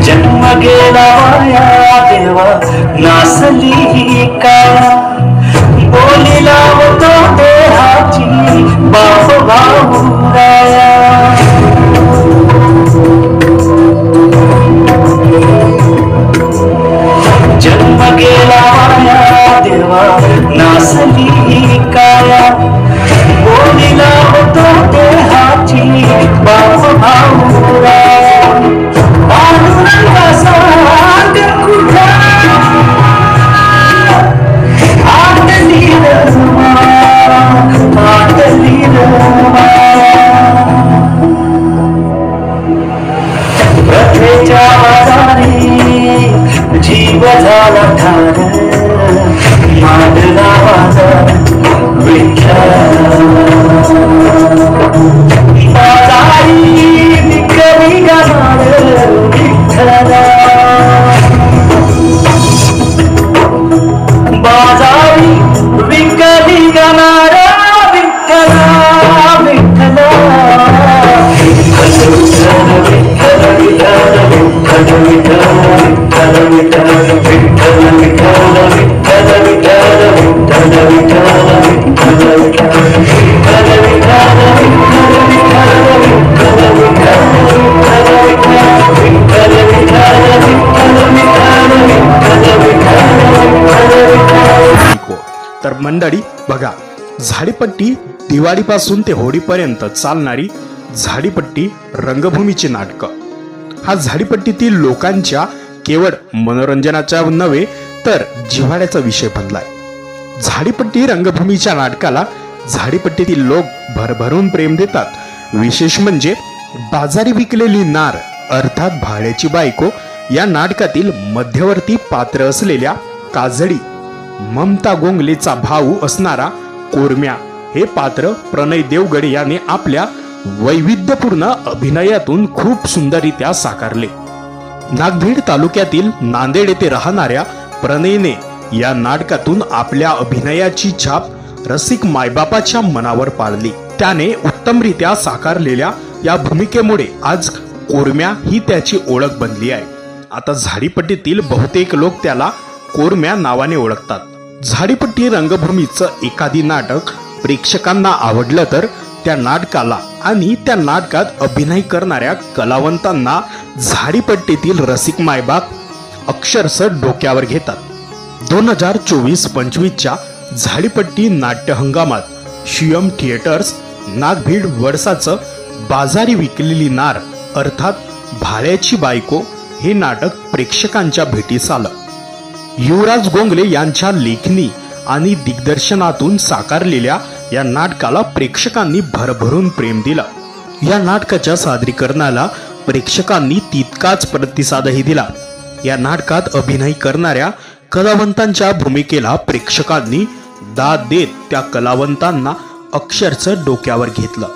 जन्म गेला वाया देवा नासली ही काया बोलीला होतो देहाची बाप भाऊराया जन्म गेला वाया देवा नासली ही काया बोलीला होतो देहाची बाप भाऊराया प्रथेच्या वादाने जीव झाला ठार मांडला माझा विठ्ठल बाजारी विकली गाणार विठ्ठला बाजारी विकली गाणार विठ्ठला विठ्ठला तर मंडळी बघा, झाडीपट्टी दिवाळीपासून ते होळीपर्यंत चालणारी झाडीपट्टी रंगभूमीची नाटकं हा झाडीपट्टीतील लोकांच्या केवळ मनोरंजनाचा नव्हे तर जिव्हाळ्याचा विषय बनलाय. झाडीपट्टी रंगभूमीच्या नाटकाला झाडीपट्टीतील लोक भरभरून प्रेम देतात. विशेष म्हणजे बाजारी विकलेली नार अर्थात भाड्याची बायको या नाटकातील मध्यवर्ती पात्र असलेल्या काजळी ममता गोंगलेचा भाऊ असणारा कोरम्या हे पात्र प्रणय देवगड याने आपल्या वैविध्यपूर्ण अभिनयातून खूप सुंदररित्या साकारले. नागभीड तालुक्यातील नांदेड येथे राहणाऱ्या प्रणयने या नाटकातून आपल्या अभिनयाची छाप रसिक मायबापाच्या मनावर पाडली. त्याने उत्तमरित्या साकारलेल्या या भूमिकेमुळे आज कोरम्या ही त्याची ओळख बनली आहे. आता झाडीपट्टीतील बहुतेक लोक त्याला कोरम्या नावाने ओळखतात. झाडीपट्टी रंगभूमीचं एखादी नाटक प्रेक्षकांना आवडलं तर त्या नाटकाला आणि त्या नाटकात अभिनय करणाऱ्या कलावंतांना झाडीपट्टीतील रसिक मायबाप अक्षरशः डोक्यावर घेतात. 2024-25च्या झाडीपट्टी नाट्य हंगामात शियम थिएटर्स नागभीड वडसाचं बाजारी विकलेली नार अर्थात भाड्याची बायको हे नाटक प्रेक्षकांच्या भेटीस आलं. युवराज गोंगले यांच्या लेखणी आणि दिग्दर्शनातून साकारलेल्या या नाटकाला प्रेक्षकांनी भरभरून प्रेम दिलं. या नाटकाच्या सादरीकरणाला प्रेक्षकांनी तितकाच प्रतिसादही दिला. या नाटकात अभिनय करणाऱ्या कलावंतांच्या भूमिकेला प्रेक्षकांनी दाद देत त्या कलावंतांना अक्षरशः डोक्यावर घेतलं.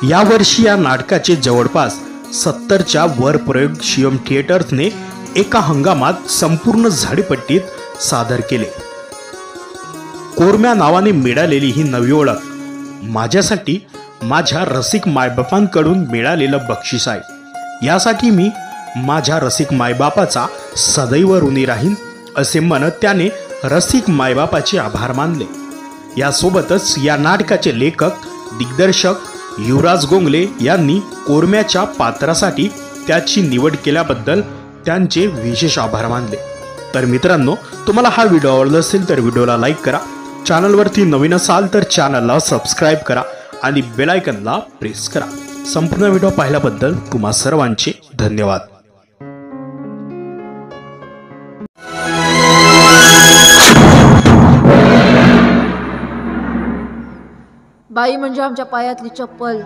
यावर्षी या नाटकाचे जवळपास 70च्या वर प्रयोग शियम थिएटर्सने एका हंगामात संपूर्ण झाडीपट्टीत सादर केले. कोरम्या नावाने मिळालेली ही नवी ओळख माझ्यासाठी माझ्या रसिक मायबापांकडून मिळालेलं बक्षीस आहे. यासाठी मी माझ्या रसिक मायबापाचा सदैव ऋणी राहीन असे म्हणत त्याने रसिक मायबापाचे आभार मानले. यासोबतच या नाटकाचे लेखक दिग्दर्शक युवराज गोंगले यांनी कोरम्याच्या पात्रासाठी त्याची निवड केल्याबद्दल त्यांचे विशेष आभार मानले. तर मित्रांनो, तुम्हाला हा व्हिडिओ आवडला असेल तर व्हिडिओला लाईक करा. चॅनलवरती नवीन असाल तर चॅनलला सबस्क्राईब करा आणि बेल आयकॉनला प्रेस करा. संपूर्ण व्हिडिओ पाहिल्याबद्दल तुम्हा सर्वांचे धन्यवाद. बाई म्हणजे आमच्या पायातली चप्पल,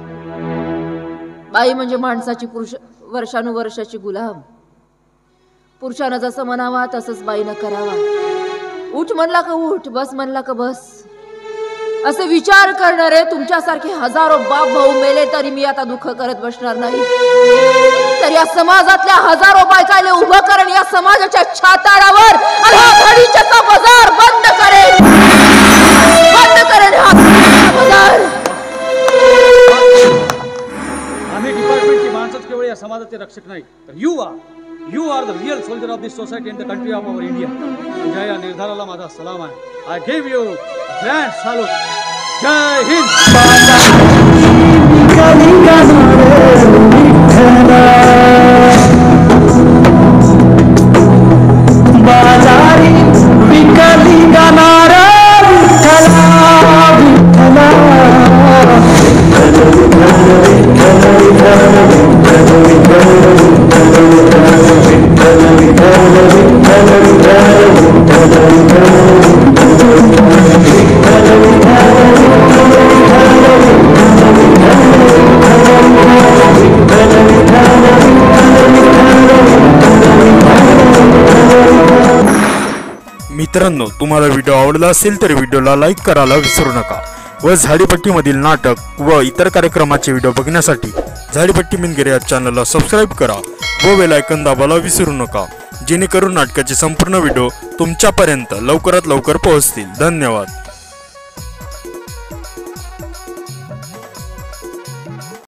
बाई म्हणजे माणसाची वर्षानुवर्षाची गुलाम. पुरुषानं जसं म्हणावा तसंच बाईनं करावा. उठ म्हणला का उठ, बस म्हणला का बस, असे विचार करणारे तुमच्यासारखे हजारो बाप भाऊ मेले तरी मी आता दुःख करत बसणार नाही. तर या समाजातल्या हजारो बायकाले उभं करून या समाजाच्या छाताडावर बाजार बंद करे. रक्षक नाही तर you are the real soldier of this society and the country of our India. तुझ्या या निर्धाराला माझा सलाम आहे. I give you grand salute. जय हिंद. बाजारी विकली गाणारा विठ्ठला विठ्ठला. मित्रांनो, तुम्हाला व्हिडिओ आवडला असेल तर व्हिडिओला लाईक करायला विसरू नका व झाडीपट्टीमधील नाटक व इतर कार्यक्रमाचे व्हिडिओ बघण्यासाठी झाडीपट्टी मिनगिरे या चॅनलला सबस्क्राईब करा व बेल आयकॉन दाबायला विसरू नका, जेणेकरून नाटकाचे संपूर्ण व्हिडिओ तुमच्यापर्यंत लवकरात लवकर पोहोचतील. धन्यवाद.